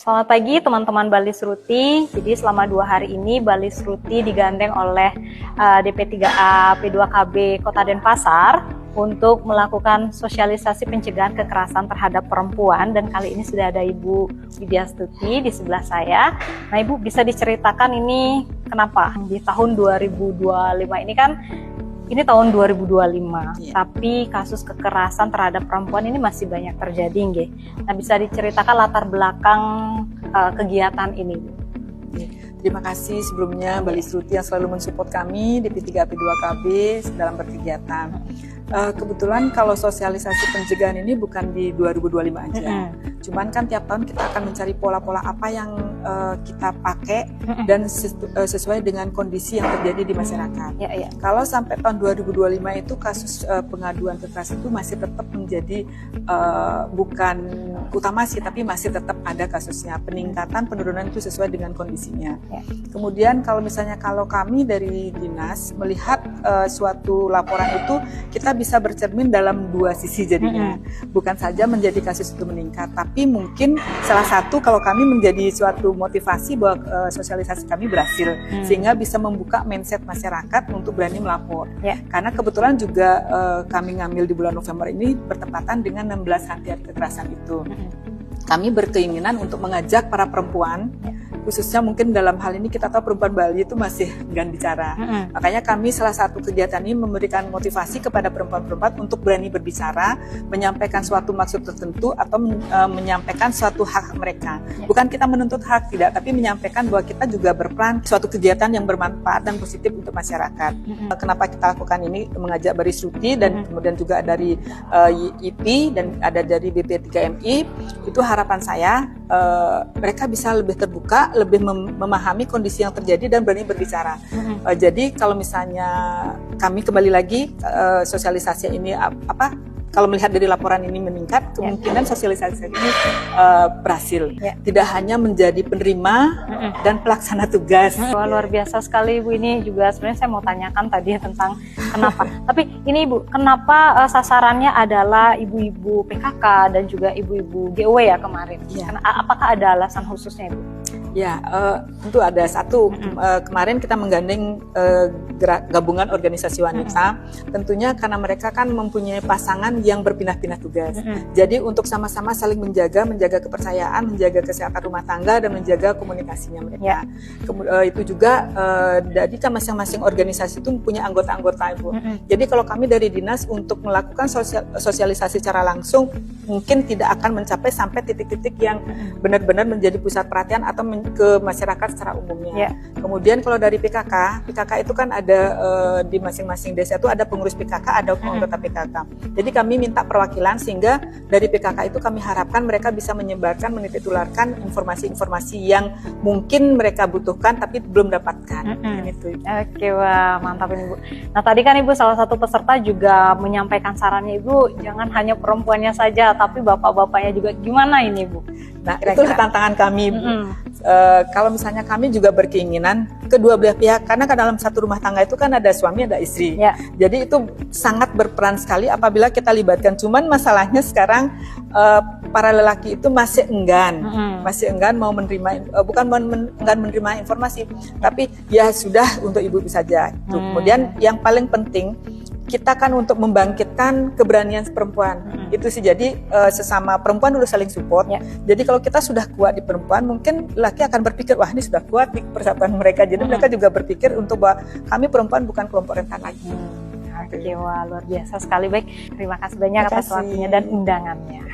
Selamat pagi teman-teman Balis Ruti. Jadi selama 2 hari ini Balis Ruti digandeng oleh DP3A P2KB Kota Denpasar untuk melakukan sosialisasi pencegahan kekerasan terhadap perempuan, dan kali ini sudah ada Ibu Widyastuti di sebelah saya. Nah, Ibu bisa diceritakan ini kenapa di tahun 2025 ini kan ini tahun 2025, tapi kasus kekerasan terhadap perempuan ini masih banyak terjadi, nggih. Nah, bisa diceritakan latar belakang kegiatan ini, Bu? Terima kasih sebelumnya Balis Ruti yang selalu mensupport kami di P3A P2KB dalam berkegiatan. Kebetulan kalau sosialisasi pencegahan ini bukan di 2025 aja. Cuman kan tiap tahun kita akan mencari pola-pola apa yang kita pakai dan sesuai dengan kondisi yang terjadi di masyarakat. Kalau sampai tahun 2025 itu kasus pengaduan kekerasan itu masih tetap menjadi bukan utama sih, tapi masih tetap ada kasusnya. Peningkatan, penurunan itu sesuai dengan kondisinya. Kemudian kalau misalnya kalau kami dari dinas melihat suatu laporan itu, kita bisa bercermin dalam 2 sisi jadinya. Bukan saja menjadi kasus itu meningkat, tapi mungkin salah satu kalau kami menjadi suatu motivasi bahwa sosialisasi kami berhasil, sehingga bisa membuka mindset masyarakat untuk berani melapor. Karena kebetulan juga kami ngambil di bulan November ini bertepatan dengan 16 Hari Kekerasan itu. Kami berkeinginan untuk mengajak para perempuan, khususnya mungkin dalam hal ini kita tahu perempuan Bali itu masih enggan bicara. Makanya kami salah satu kegiatan ini memberikan motivasi kepada perempuan-perempuan untuk berani berbicara, menyampaikan suatu maksud tertentu atau menyampaikan suatu hak mereka. Bukan kita menuntut hak, tidak, tapi menyampaikan bahwa kita juga berperan suatu kegiatan yang bermanfaat dan positif untuk masyarakat. Kenapa kita lakukan ini? Mengajak Balis Ruti dan kemudian juga dari IP dan ada dari BP3MI, itu harapan saya mereka bisa lebih terbuka, lebih memahami kondisi yang terjadi dan berani berbicara. Jadi kalau misalnya kami kembali lagi sosialisasi ini kalau melihat dari laporan ini meningkat, kemungkinan sosialisasi ini berhasil. Tidak hanya menjadi penerima dan pelaksana tugas. Wah, luar biasa sekali, Ibu. Ini juga sebenarnya saya mau tanyakan tadi tentang kenapa. Tapi ini, Ibu, kenapa sasarannya adalah ibu-ibu PKK dan juga ibu-ibu GOW ya kemarin? Apakah ada alasan khususnya, Ibu? Ya, tentu ada satu. Kemarin kita menggandeng gabungan organisasi wanita, tentunya karena mereka kan mempunyai pasangan yang berpindah-pindah tugas. Jadi untuk sama-sama saling menjaga kepercayaan, menjaga kesehatan rumah tangga dan menjaga komunikasinya mereka. Itu juga jadi kan masing-masing organisasi itu punya anggota-anggota, Ibu. Jadi kalau kami dari dinas untuk melakukan sosialisasi secara langsung mungkin tidak akan mencapai sampai titik-titik yang benar-benar menjadi pusat perhatian atau ke masyarakat secara umumnya. Kemudian kalau dari PKK itu kan ada di masing-masing desa itu ada pengurus PKK, ada anggota PKK. Jadi kami minta perwakilan sehingga dari PKK itu kami harapkan mereka bisa menyebarkan, menitiptularkan informasi-informasi yang mungkin mereka butuhkan tapi belum dapatkan. Oke, wah, mantap ini, Bu. Nah, tadi kan Ibu salah satu peserta juga menyampaikan sarannya, Ibu, jangan hanya perempuannya saja tapi bapak-bapaknya juga. Gimana ini, Bu? Nah, itulah tantangan kami, Bu. Kalau misalnya kami juga berkeinginan kedua belah pihak, karena kan dalam satu rumah tangga itu kan ada suami, ada istri. Jadi itu sangat berperan sekali apabila kita libatkan. Cuman masalahnya sekarang para lelaki itu masih enggan mau menerima, bukan enggan menerima informasi, tapi ya sudah untuk ibu saja. Kemudian yang paling penting kita kan untuk membangkitkan keberanian perempuan. Itu sih, jadi sesama perempuan dulu saling support. Jadi kalau kita sudah kuat di perempuan, mungkin laki akan berpikir, wah ini sudah kuat di persatuan mereka. Jadi mereka juga berpikir untuk bahwa kami perempuan bukan kelompok rentan lagi. Oke, wah, luar biasa sekali. Baik, terima kasih banyak atas waktunya dan undangannya.